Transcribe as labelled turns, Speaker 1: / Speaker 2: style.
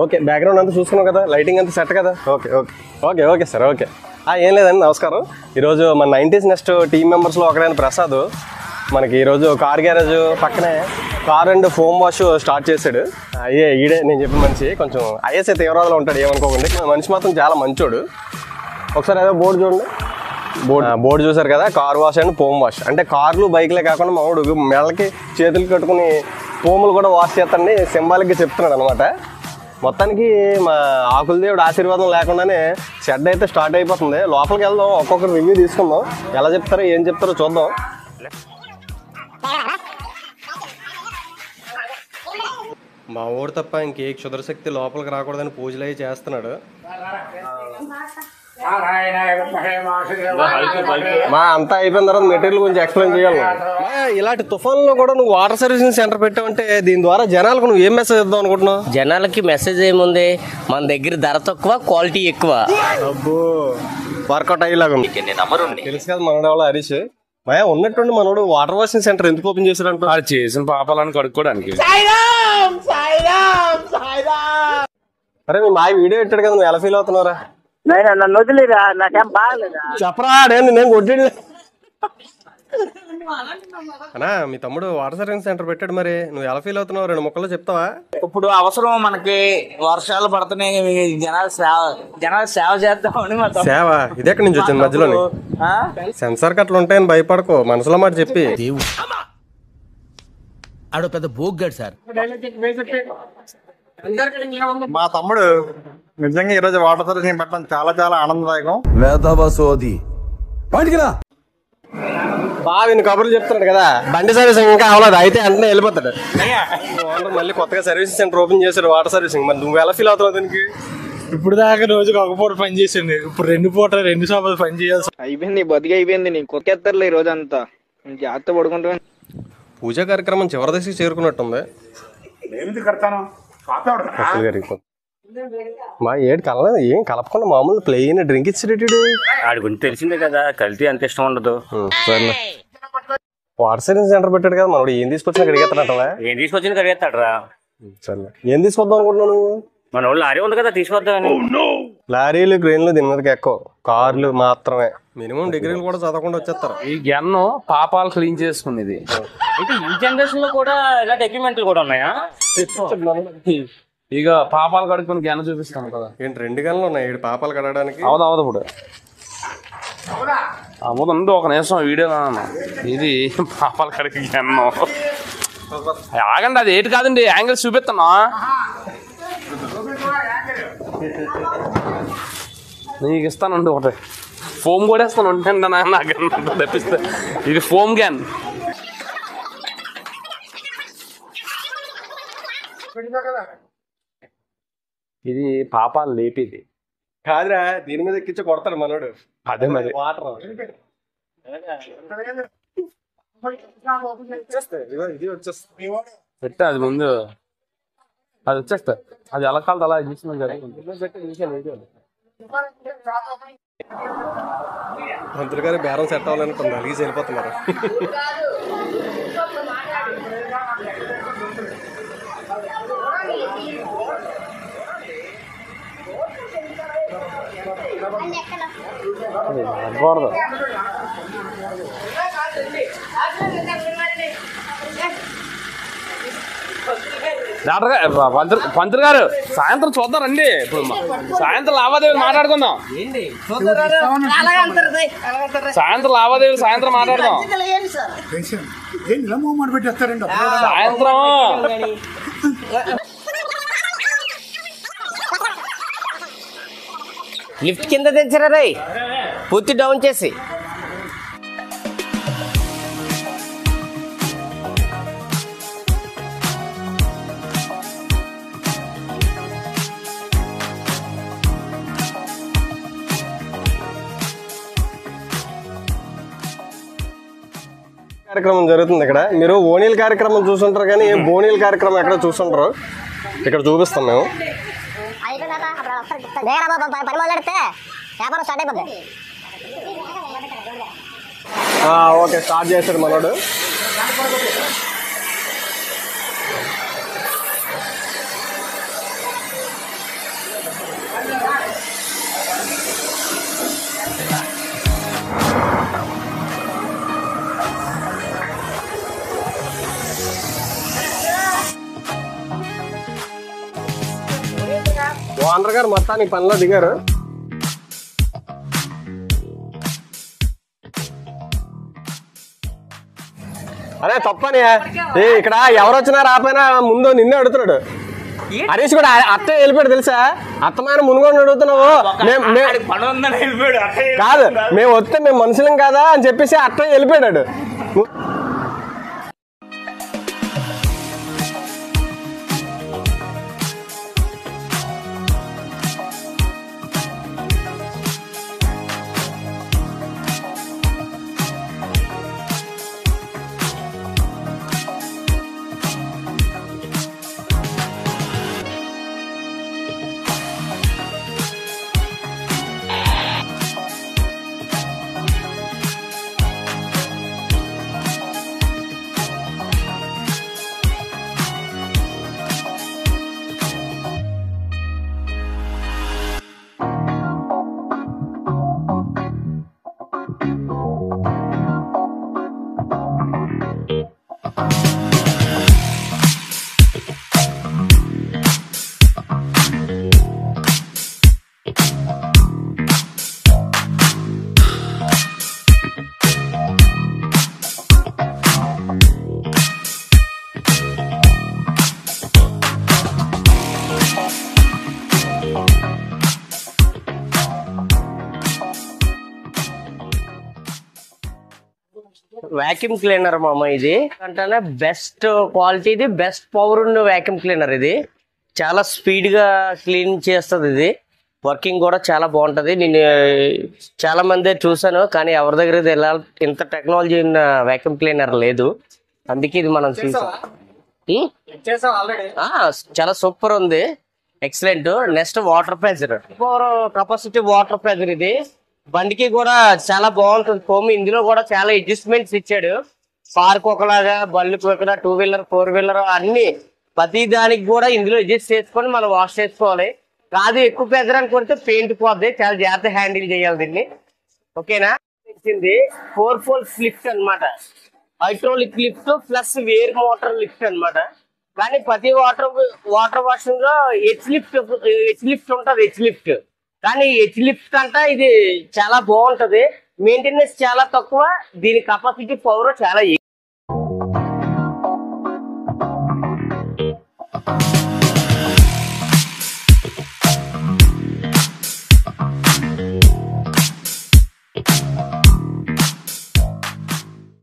Speaker 1: Okay, background అంతా చూసుకున్నాం కదా, లైటింగ్ అంతా సెట్ కదా. Okay okay okay okay sir. Okay, ఏం లేదండి, నమస్కారం. ఈరోజు మన 90s నెక్స్ట్ టీమ్ మెంబర్స్లో ఒకరైన ప్రసాద్ మనకి ఈరోజు కార్ గ్యారేజ్ పక్కనే car and foam wash start చేశాడు. ఈడే నేను చెప్పిన మనిషి, కొంచెం ఐఎస్ఐ తీవ్రవాదలో ఉంటాడు, ఏమనుకోకండి. మనిషి మాత్రం చాలా మంచోడు. ఒకసారి ఏదో బోర్డు చూడండి, బోర్డు చూసారు కదా, car wash and foam wash. అంటే కార్లు బైక్లే కాకుండా మామూడు మెడలకి చేతులు కట్టుకుని ఫోములు కూడా వాష్ చేస్తాడని సింబాలిక్గా చెప్తున్నాడు అనమాట. మొత్తానికి మా ఆకుల దేవుడు ఆశీర్వాదం లేకుండానే షెడ్ అయితే స్టార్ట్ అయిపోతుంది. లోపలికి వెళ్దాం, ఒక్కొక్కరు రివ్యూ తీసుకుందాం, ఎలా చెప్తారో ఏం చెప్తారో చూద్దాం. మా ఊడు తప్ప ఇంకే క్షుద్రశక్తి లోపలికి రాకూడదని పూజలు అవి చేస్తున్నాడు. మా అంతా అయిపోయిన తర్వాత మెటీరియల్ గురించి ఎక్స్ప్లెయిన్ చేయాలి. ఇలాంటి తుఫాన్లో కూడా నువ్వు వాటర్ సర్వీసింగ్ సెంటర్ పెట్టావంటే దీని ద్వారా జనాలకు నువ్వు ఏం మెసేజ్ ఇద్దాం అనుకుంటున్నావు?
Speaker 2: జనాలకి మెసేజ్ ఏముంది, మన దగ్గర ధర తక్కువ, క్వాలిటీ ఎక్కువ.
Speaker 1: అబ్బో, వర్కౌట్ అయ్యేలాగా తెలుసు కదా మనోడు ఎవరో హరీష్. మాయా ఉన్నట్టుండి మనోడు వాటర్ వాషింగ్ సెంటర్ ఎందుకు ఓపెన్ చేశాడంట?
Speaker 3: చేసిన పాపాలను కడుక్కోవడానికి.
Speaker 1: అరే మీ మాయ వీడియో పెట్టాడు కదా, నువ్వు ఎలా ఫీల్ అవుతున్నావురా?
Speaker 4: నన్ను వదిలేరా, నాకేం బాగలేదా?
Speaker 1: చెప్పరా, నేను కొట్టాడు అన్నా. మీ తమ్ముడు వాటర్ సర్వీసింగ్ సెంటర్ పెట్టాడు, మరి నువ్వు ఎలా ఫీల్ అవుతున్నావు? 2 ముక్కల్లో చెప్తావా?
Speaker 4: ఇప్పుడు అవసరం మనకి, వర్షాలు పడుతున్నాయి, జనాలు సేవ చేద్దామని.
Speaker 1: సేవ ఇది ఎక్కడి నుంచి వచ్చింది మధ్యలో? సెన్సార్ కట్లు ఉంటాయని భయపడకో, మనసులో మాట చెప్పి.
Speaker 5: ఆడో పెద్ద బోగ్గాడు సార్.
Speaker 6: మా తమ్ముడు నిజంగా ఈరోజు వాటర్ సర్వీసింగ్ పెట్టడం చాలా చాలా ఆనందదాయకం.
Speaker 5: వేదవసోది బయటికిరా.
Speaker 1: బాగా కబుర్లు చెప్తున్నాడు కదా, బండి సర్వీసింగ్ ఇంకా అవ్వలేదు, అయితే వెంటనే వెళ్ళిపోతాడు. మళ్ళీ కొత్తగా సర్వీసింగ్ సెంటర్ ఓపెన్ చేశాడు వాటర్ సర్వీసింగ్. మరి నువ్వు ఎలా ఫీల్ అవుతున్నావు దీనికి?
Speaker 7: ఇప్పుడు దాకా రోజుకి ఒక పూట పని చేసింది, ఇప్పుడు 2 షాపులు పని చేయాల్సి
Speaker 4: అయిపోయింది, బతికి అయిపోయింది. నేను కొక్కేస్తారులే ఈ రోజు అంతా, జాగ్రత్త పడుకుంటా.
Speaker 1: పూజా కార్యక్రమం చివరి దశకి చేరుకున్నట్టుంది. మా ఏడు కలలేదు, ఏం కలపకుండా మామూలు ప్లెయిన్ డ్రింక్ ఇచ్చేటట్టు.
Speaker 2: ఆడి గురించి తెలిసిందే కదా, కల్తీ అంత ఇష్టం ఉండదు.
Speaker 1: వాటర్ సర్వీసింగ్ సెంటర్ పెట్టాడు కదా మనోడు, ఏం తీసుకొచ్చినా కడిగేస్తాడంటవా?
Speaker 2: ఏం తీసుకొచ్చింది కడిగేస్తాడు రా.
Speaker 1: సరే, ఏం తీసుకొద్దాం అనుకుంటున్నావు నువ్వు?
Speaker 2: మన వాళ్ళు లారీ ఉంది కదా, తీసుకొద్దామని.
Speaker 1: లారీలు క్రెయిన్లు దీని మీదకి ఎక్కువ, కార్లు మాత్రమే. మినిమం డిగ్రీలు కూడా చదవకుండా వచ్చేస్తారు.
Speaker 3: ఈ గన్ను పాపాలు క్లీన్ చేసుకునేది.
Speaker 2: అయితే ఈ జనరేషన్ లో కూడా ఇలాంటి ఎక్విప్మెంట్లు కూడా ఉన్నాయా?
Speaker 3: ఇక పాపాలు కడుక్కుని గన్న చూపిస్తాను కదా.
Speaker 1: ఏంటి 2 గన్లు ఉన్నాయి 7 పాపాలు కడగడానికి?
Speaker 3: అవదు ఇప్పుడు అవ్వదు. ఒక నిమిషం వీడియో ఇది పాపాలు కడిగి గన్ను. ఆగండి, అది ఏటి కాదండి, యాంగిల్స్ చూపిస్తున్నా. నీకు ఇస్తానండి ఒకటి, ఫోమ్ కూడా ఇస్తాను ఉంటాను నాకు తెప్పిస్తే. ఇది ఫోమ్ గ్యాన్. ఇది పాపాలు లేపేది
Speaker 1: కాదురా, దీని మీద ఎక్కించి కొడతాడు మనోడు.
Speaker 3: అదే మరి
Speaker 1: వాటర్ ఇది వచ్చేస్తుంది.
Speaker 3: పెట్టా అది ముందు, అది వచ్చేస్తా. అది ఎలా కాలదు అలా చూసిన
Speaker 1: మంత్రి గారు బేరం సెట్ అవ్వాలనుకుంది, అలిగి వెళ్ళిపోతున్నారు.
Speaker 3: డాక్టర్ గారు, పంతులు గారు, సాయంత్రం చూద్దాం రండి. ఇప్పుడు సాయంత్రం లావాదేవీలు మాట్లాడుకుందాం. సాయంత్రం లావాదేవీలు సాయంత్రం మాట్లాడదాం. సాయంత్రం
Speaker 2: లిఫ్ట్ కింద తెచ్చారా రే, పూర్తి డౌన్ చేసి.
Speaker 1: కార్యక్రమం జరుగుతుంది ఇక్కడ. మీరు ఓనీల కార్యక్రమం చూస్తుంటారు కానీ బోనీల కార్యక్రమం ఎక్కడ చూస్తుంటారు, ఇక్కడ చూపిస్తాం మేము. ఓకే, స్టార్ట్ చేశాడు మనోడు. ఓనర్ గారు మొత్తానికి పనిలో దిగారు. అదే తప్పని ఇక్కడ ఎవరు వచ్చినా రాపోయినా ముందు నిన్నే అడుగుతున్నాడు. హరీష్ కూడా అత్త వెళ్ళిపోయాడు తెలుసా? అత్తమైన మునుగోని అడుగుతున్నావు. కాదు మేము వస్తే మేము మనుషులం కాదా అని చెప్పేసి అత్త వెళ్ళిపోయాడు.
Speaker 2: వాక్యూమ్ క్లీనర్ మామ ఇది అంటే బెస్ట్ క్వాలిటీది బెస్ట్ పవర్ ఉన్న వాక్యూమ్ క్లీనర్. ఇది చాలా స్పీడ్గా క్లీన్ చేస్తుంది. ఇది వర్కింగ్ కూడా చాలా బాగుంటుంది. నేను చాలా మంది చూసాను కానీ ఎవరి దగ్గర ఇంత టెక్నాలజీ ఉన్న వాక్యూమ్ క్లీనర్ లేదు. అందుకే ఇది మనం చూసాం. చాలా సూపర్ ఉంది, excellent. Next water pressure, capacity water pressure. ఇది బండికి కూడా చాలా బాగుంటుంది ఫోమ్. ఇందులో కూడా చాలా అడ్జస్ట్మెంట్స్ ఇచ్చాడు. పార్క్ ఒకలాగా, బళ్ళకి ఒకలా, 2 వీలర్ 4 వీలర్ అన్ని ప్రతి దానికి కూడా ఇందులో అడ్జస్ట్ చేసుకొని మనం వాష్ చేసుకోవాలి. కాదు ఎక్కువ ప్రెజర్ అని కొడితే పెయింట్ పోద్ది. చాలా జాగ్రత్త హ్యాండిల్ చేయాలి దీన్ని. ఓకేనా? ఇచ్చింది 4 పోల్స్ లిఫ్ట్ అనమాట. హైడ్రాలిక్ లిఫ్ట్ ప్లస్ వేర్ మోటార్ లిఫ్ట్ అనమాట. కానీ ప్రతి వాటర్ వాషింగ్ లో హెచ్ లిఫ్ట్ ఉంటుంది. హెచ్ లిఫ్ట్ కానీ హెచ్ లిఫ్ట్ కంటే ఇది చాలా బాగుంటది. మెయింటెనెన్స్ చాలా తక్కువ. దీని కెపాసిటీ పవర్ చాలా ఎక్కువ.